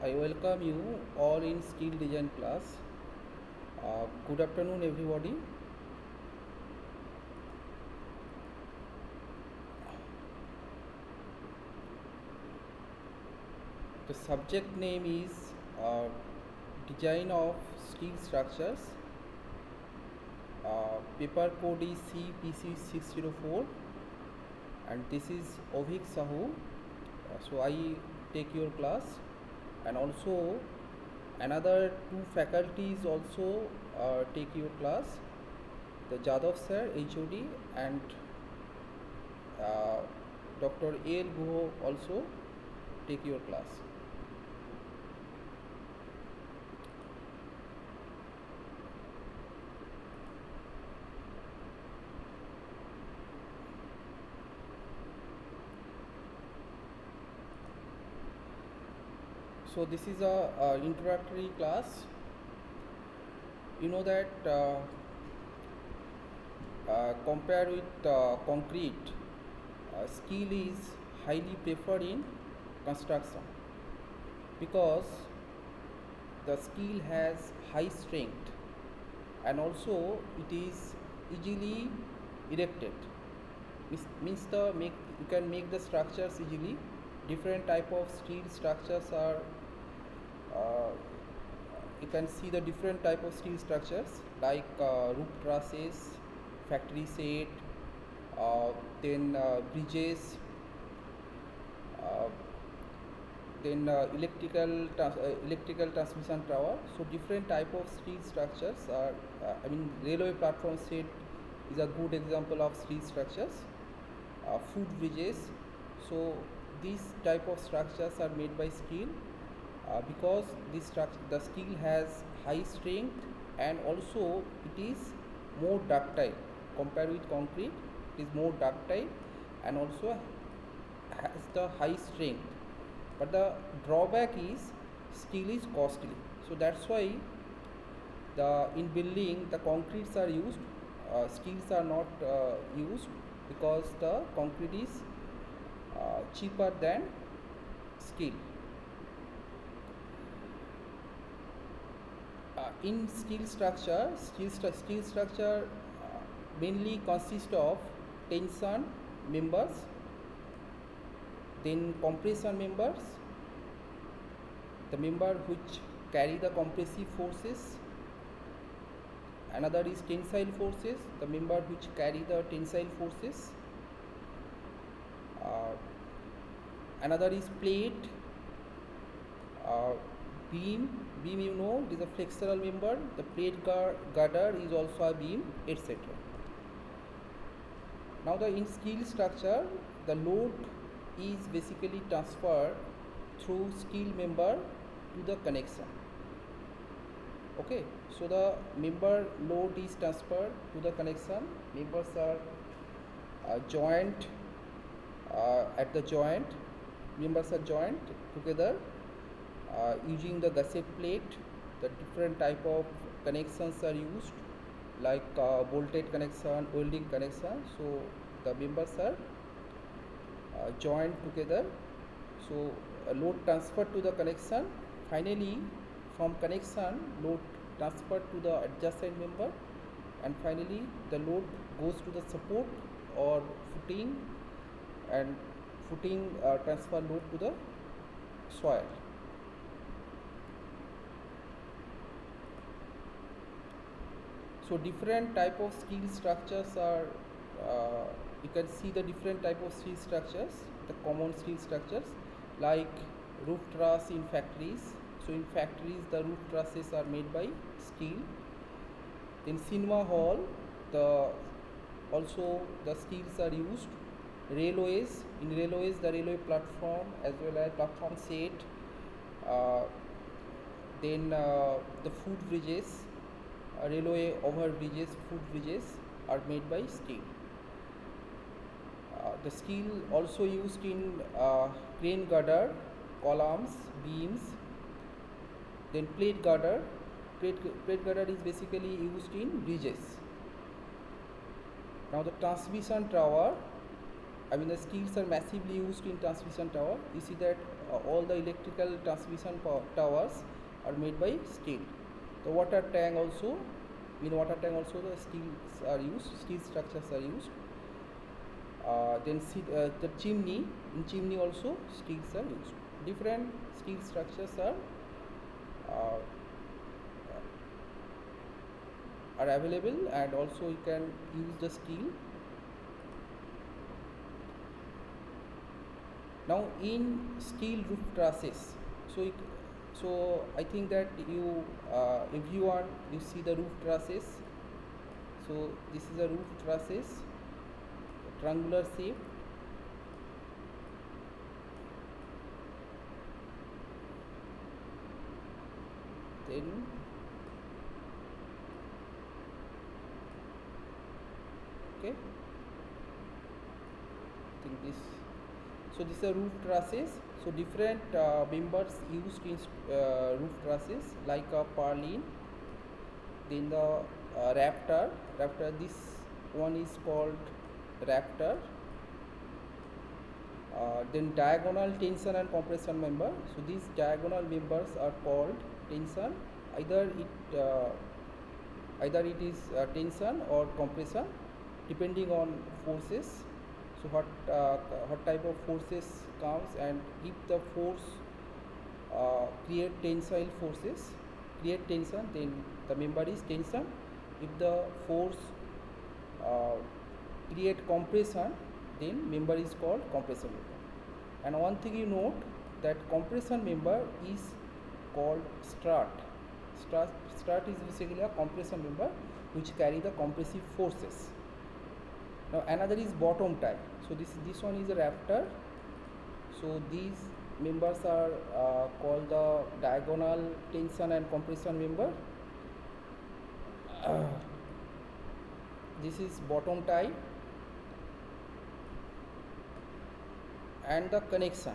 I welcome you all in steel design class. Good afternoon, everybody. The subject name is Design of Steel Structures. Paper code is CPC604, and this is Ovik Sahu. So I take your class, and also another two faculties also take your class. The Jadov sir, HOD, and uh, Dr. A.L. Guho also take your class. So this is a introductory class. You know that compared with concrete, steel is highly preferred in construction because the steel has high strength and also it is easily erected. Means you can make the structures easily. Different type of steel structures are you can see the different type of steel structures like roof trusses, factory set, uh, then bridges, uh, then electrical transmission tower. So different type of steel structures are railway platform set is a good example of steel structures. Foot bridges. So these type of structures are made by steel because the steel has high strength and also it is more ductile compared with concrete. It is more ductile and also has the high strength, but the drawback is steel is costly. So that's why the in building the concretes are used, steels are not used because the concrete is cheaper than steel. In steel structure mainly consists of tension members, then compression members, the member which carry the compressive forces. Another is tensile forces, the member which carry the tensile forces. Another is plate, beam. Beam, you know, it is a flexural member. The plate girder is also a beam, etc. Now in steel structure, the load is basically transferred through steel member to the connection. Okay, so the member load is transferred to the connection. Members are joint at the joint. Members are joined together using the gusset plate. The different type of connections are used like bolted connection, welding connection. So the members are joined together. So load transferred to the connection. Finally, from connection, load transferred to the adjacent member, and finally the load goes to the support or footing, and footing transfer load to the soil. So different type of steel structures are you can see the different type of steel structures, the common steel structures like roof truss in factories. So in factories the roof trusses are made by steel. In cinema hall also the steels are used. Railways, in railways the railway platform as well as platform set, then the foot bridges, railway over bridges, foot bridges are made by steel. The steel also used in crane girder, columns, beams. Then plate girder. Plate girder is basically used in bridges. Now the transmission tower, I mean the steels are massively used in transmission tower. You see that all the electrical transmission towers are made by steel. The water tank also, in water tank also the steels are used, steel structures are used. Then see the chimney, in chimney also steels are used. Different steel structures uh, are available, and also you can use the steel. Now in steel roof trusses, so I think that you if you want, you see the roof trusses. So this is a roof trusses, triangular shape. Then okay, I think this. So this is a roof trusses. So different members used in roof trusses, like a purlin, then the rafter. This one is called rafter. Then diagonal tension and compression member. So these diagonal members are called tension. Either it is tension or compression, depending on forces. So what type of forces comes, and if the force create tensile forces, create tension, then the member is tension. If the force create compression, then member is called compression member. And one thing you note, that compression member is called strut. Strut is basically a compression member which carry the compressive forces. Now another is bottom tie. So this one is a rafter. So these members are called the diagonal tension and compression member. This is bottom tie. And the connection.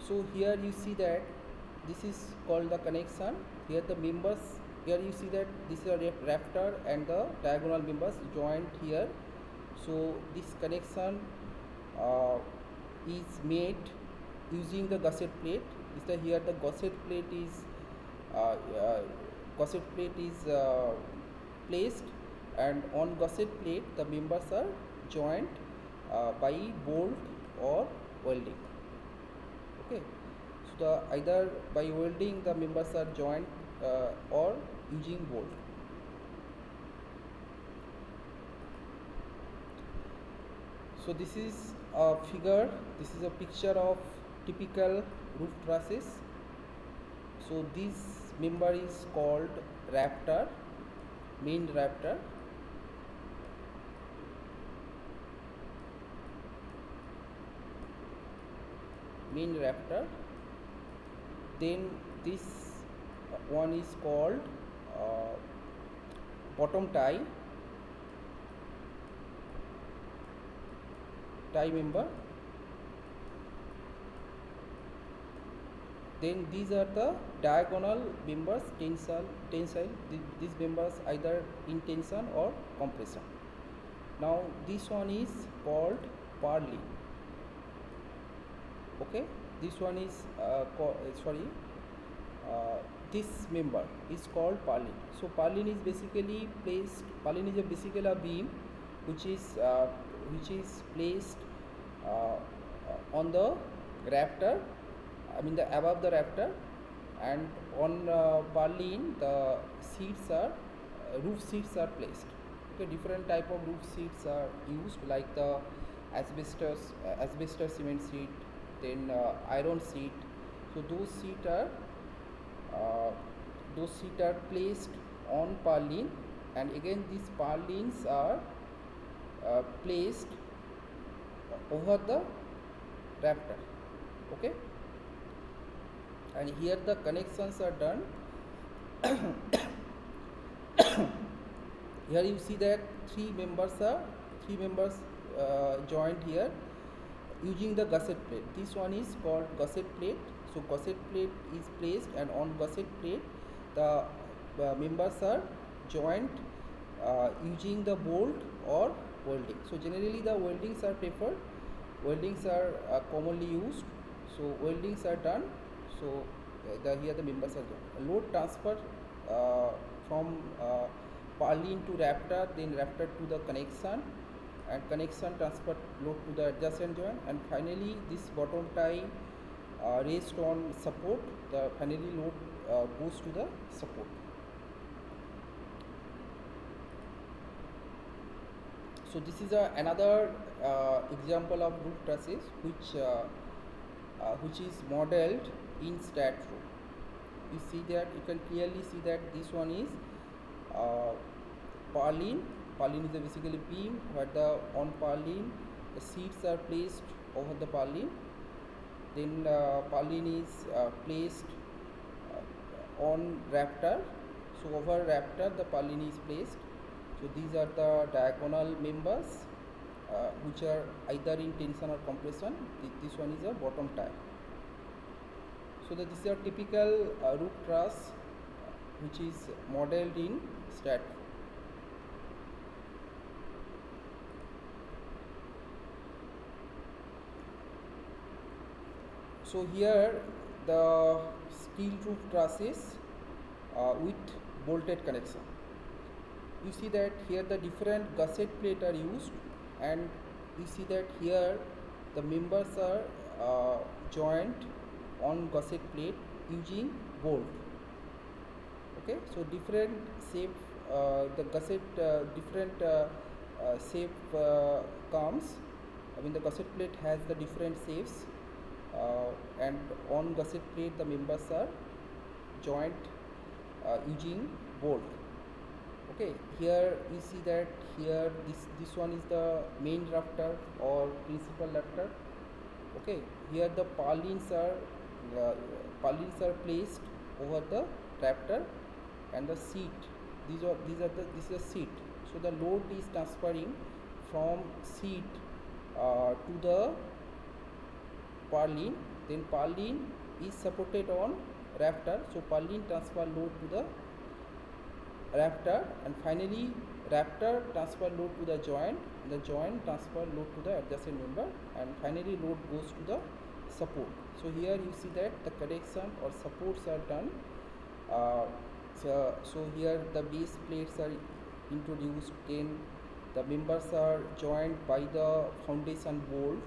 So here you see that this is called the connection. Here the members, here you see that this is a rafter and the diagonal members joined here. So this connection is made using the gusset plate. Here the gusset plate is placed, and on gusset plate the members are joined by bolt or welding. Okay, so either by welding the members are joined or using bolt. So this is a figure, this is a picture of typical roof trusses. So this member is called rafter, main rafter. Then this one is called bottom tie member. Then these are the diagonal members, tensile. These members either in tension or compression. Now this one is called purlin. Okay, this one is this member is called purlin. So purlin is basically placed. Purlin is basically a beam which is placed on the rafter. I mean above the rafter, and on purlin the seats are roof seats are placed. Okay, different type of roof seats are used, like the asbestos cement seat, then iron seat. So those seats are placed on purlin, and again these purlins are placed over the rafter. Okay, and here the connections are done. Here you see that three members joined here using the gusset plate. This one is called gusset plate. So gusset plate is placed, and on gusset plate the members are joined using the bolt or welding. So generally the weldings are preferred weldings are commonly used. So weldings are done. So here the members are done. Load transfer uh, from purlin to rafter, then rafter to the connection, and connection transfer load to the adjacent joint, and finally this bottom tie rest on support. The finally load goes to the support. So this is another example of roof trusses which is modeled in StatRo. You see that, you can clearly see that this one is uh, purlin. Purlin is basically beam where the on purlin the seats are placed over the purlin. Then purlin is placed on rafter. So over rafter the purlin is placed. So these are the diagonal members which are either in tension or compression. This one is a bottom tie. So this is a typical roof truss which is modeled in StatRo. So here the steel roof trusses with bolted connection. You see that here the different gusset plate are used, and you see that here the members are joined on gusset plate using bolt. Okay, so different shape, the gusset different shape comes. I mean the gusset plate has the different shapes, and on gusset plate the members are joined using bolt. Okay, here you see that here this one is the main rafter or principal rafter. Okay, here the uh, purlins are placed over the rafter, and the seat, this is a seat. So the load is transferring from seat to the purlin. Then purlin is supported on rafter, so purlin transfer load to the rafter, and finally rafter transfer load to the joint, the joint transfer load to the adjacent member, and finally load goes to the support. So here you see that the connection or supports are done. So here the base plates are introduced, then the members are joined by the foundation bolt.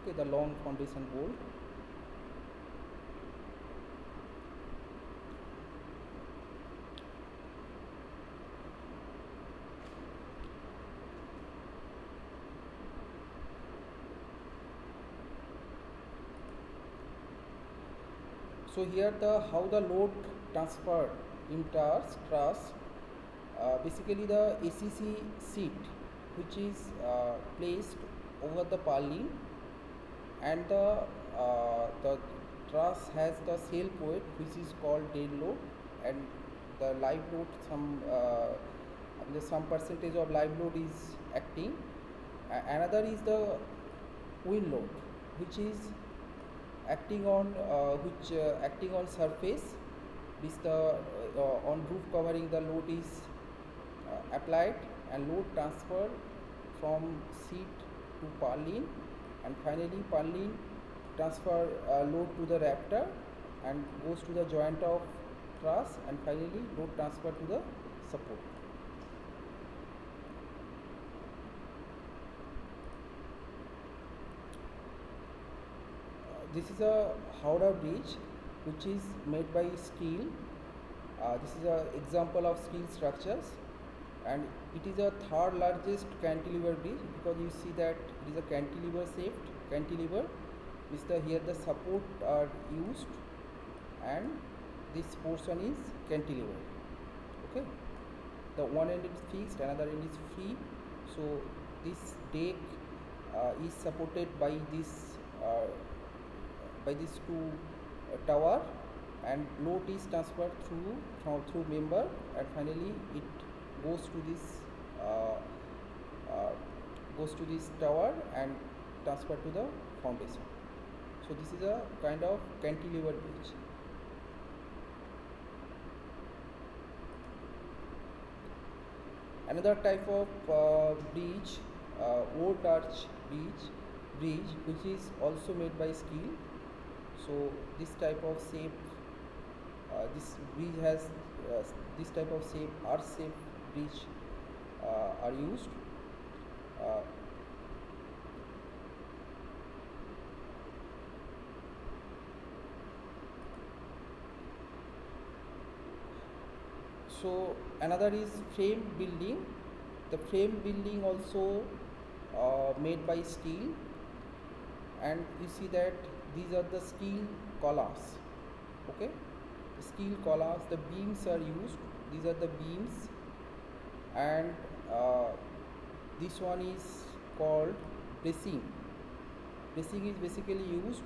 Okay, the long foundation bolt. So here the how the load transfer in truss, basically the ACC seat which is placed over the purlin, and the truss has the sail point which is called dead load, and the live load some percentage of live load is acting. Another is the wind load which is acting on surface. This the on roof covering the load is applied, and load transfer from seat to purlin, and finally purlin transfer load to the rafter and goes to the joint of truss, and finally load transfer to the support. This is a Howrah bridge which is made by steel. This is an example of steel structures, and it is a third largest cantilever bridge because you see that it is a cantilever shaped cantilever, which here the support are used, and this portion is cantilever. Okay, the one end is fixed, another end is free. So this deck is supported by these two tower, and load is transferred through member, and finally it goes to uh, uh, this tower and transfer to the foundation. So this is a kind of cantilever bridge. Another type of bridge, old arch bridge. bridge which is also made by steel. So this type of shape, this bridge has this type of shape, arch shape bridge are used. Uh, so another is frame building. The frame building also made by steel, and you see that these are the steel columns. Okay, the steel columns, the beams are used. These are the beams, and this one is called bracing. Bracing is basically used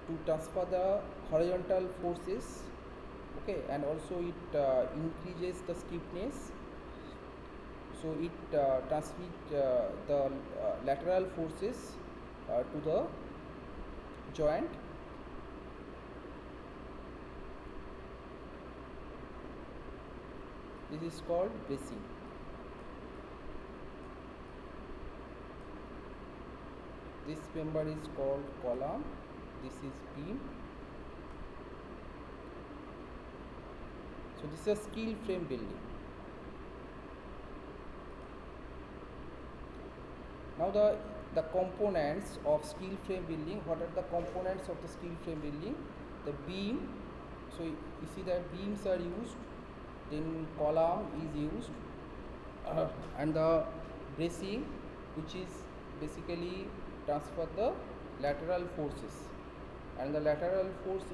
to transfer the horizontal forces. Okay, and also it increases the stiffness, so it transmits the lateral forces to the joint. This is called bracing. This member is called column, this is beam. So this is a steel frame building. Now the components of steel frame building. What are the components of the steel frame building? The beam. So you see that beams are used, then column is used, and the bracing, which is basically transfer the lateral forces, and the lateral force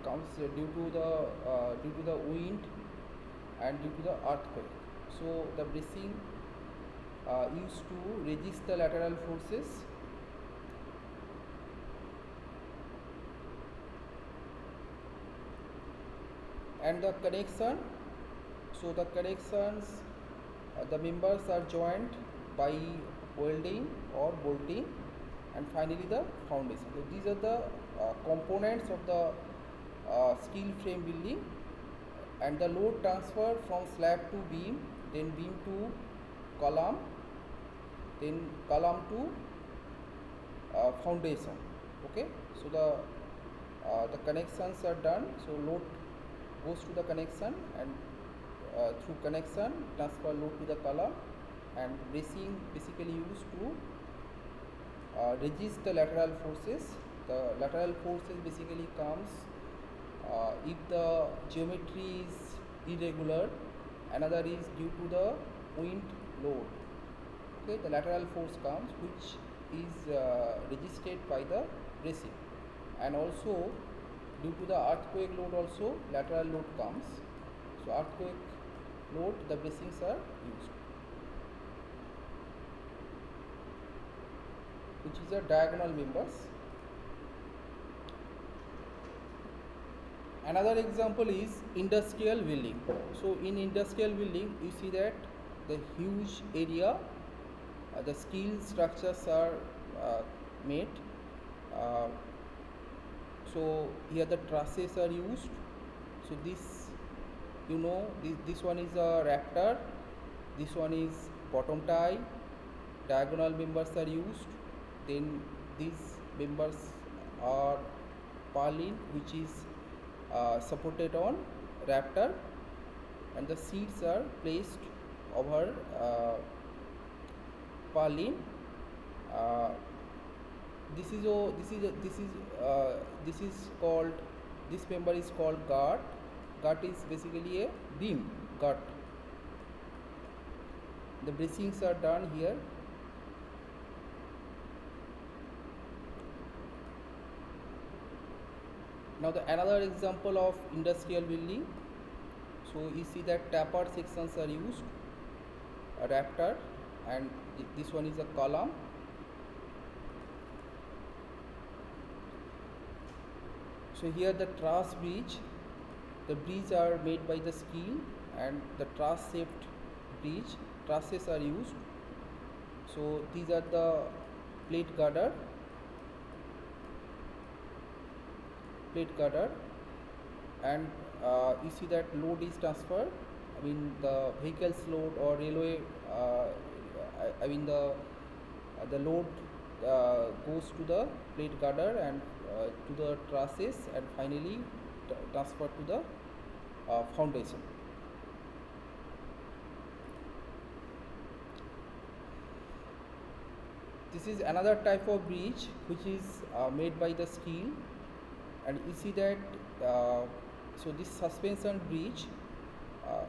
comes due to the wind and due to the earthquake. So the bracing used to resist the lateral forces. And the connection, so the connections, the members are joined by welding or bolting, and finally the foundation. So these are the components of the steel frame building. And the load transfer from slab to beam, then beam to column, then column to foundation. Okay, so the connections are done. So load goes to the connection, and through connection transfer load to the column, and bracing basically used to resist the lateral forces. The lateral forces basically comes if the geometry is irregular, another is due to the wind load. Okay, the lateral force comes which is resisted by the bracing, and also due to the earthquake load also lateral load comes. So earthquake load, the bracings are used, which is a diagonal members. Another example is industrial building. So in industrial building, you see that the huge area, the steel structures are made. Uh, so here the trusses are used. So this, this one is a rafter, this one is bottom tie, diagonal members are used, then these members are purlin, which is supported on rafter, and the seats are placed over purlin. Uh, this is called, this member is called gut. Gut is basically a beam gut. The bracings are done here. Now the another example of industrial building. So you see that taper sections are used, a rafter, and this one is a column. So here the truss bridge, the bridge are made by the steel, and the truss shaped bridge, trusses are used. So these are the plate girder, and you see that load is transferred. I mean the vehicle's load or railway I mean the load goes to the plate girder and to the trusses and finally transferred to the foundation. This is another type of bridge which is made by the steel, and you see that so this suspension bridge uh,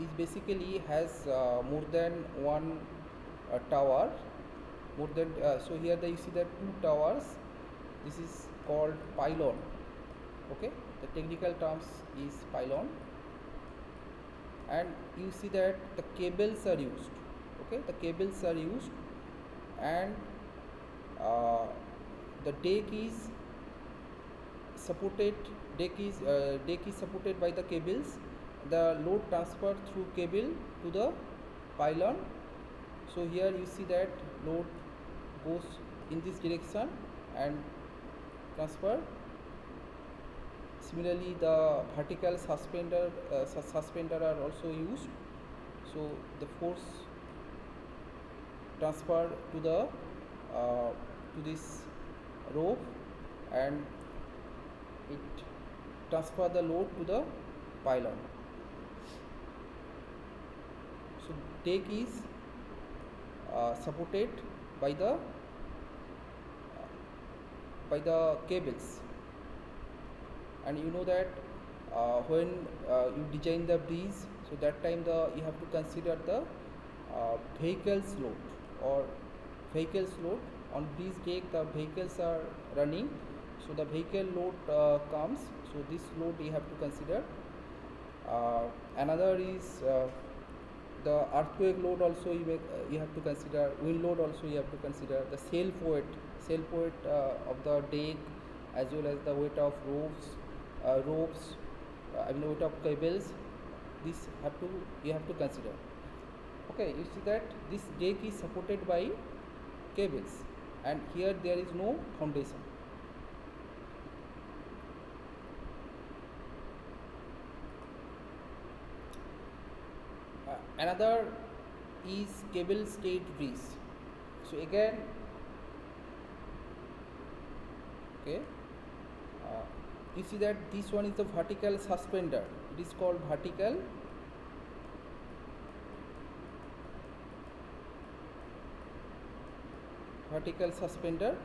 is basically has more than one tower, more than so here you see that two towers. This is called pylon. Okay, the technical terms is pylon, and you see that the cables are used. Okay, the cables are used, and uh, the supported deck is supported by the cables. The load transferred through cable to the pylon. So here you see that load goes in this direction and transfer. Similarly, the vertical suspender are also used. So the force transfer to the to this rope, and it transfer the load to the pylon. So deck is supported by the cables, and you know that when you design the bridge, so that time you have to consider the vehicles load or vehicles load on bridge deck. The vehicles are running, so the vehicle load comes, so this load you have to consider. Another is the earthquake load also you have to consider. Wind load also you have to consider. The self weight of the deck, as well as the weight of ropes, I mean weight of cables. This you have to consider. Okay, you see that this deck is supported by cables, and here there is no foundation. Another is cable stayed bridge. So again, okay, you see that this one is the vertical suspender. It is called vertical suspender.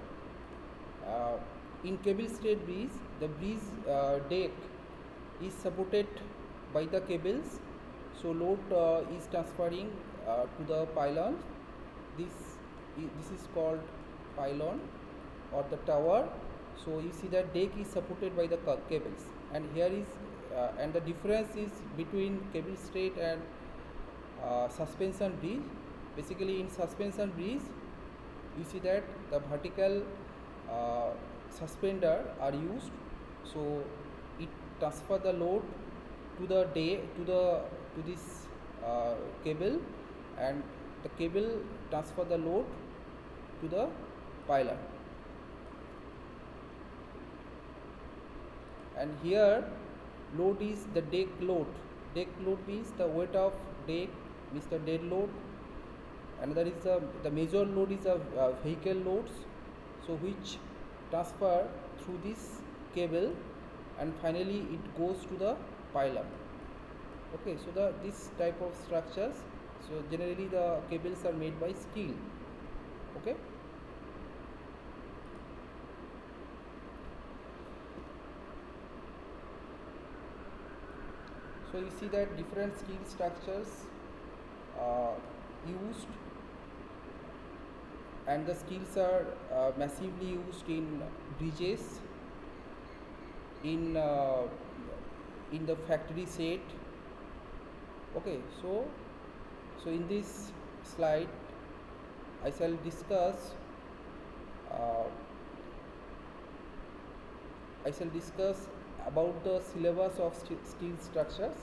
In cable stayed bridge, the bridge deck is supported by the cables, so load is transferring to the pylon. This is called pylon or the tower. So you see that deck is supported by the cables, and here is and the difference is between cable stayed and suspension bridge. Basically, in suspension bridge, you see that the vertical suspender are used, so it transfer the load to the to this cable, and the cable transfer the load to the pylon. And here load is the deck load. Deck load means the weight of deck, means the dead load. Another is the major load is vehicle loads, so which transfer through this cable, and finally it goes to the pylon. Okay, so this type of structures, so generally the cables are made by steel. Okay. So you see that different steel structures used, and the steels are massively used in bridges, in the factory set. Okay, so in this slide I shall discuss about the syllabus of steel structures.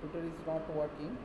computer is not working.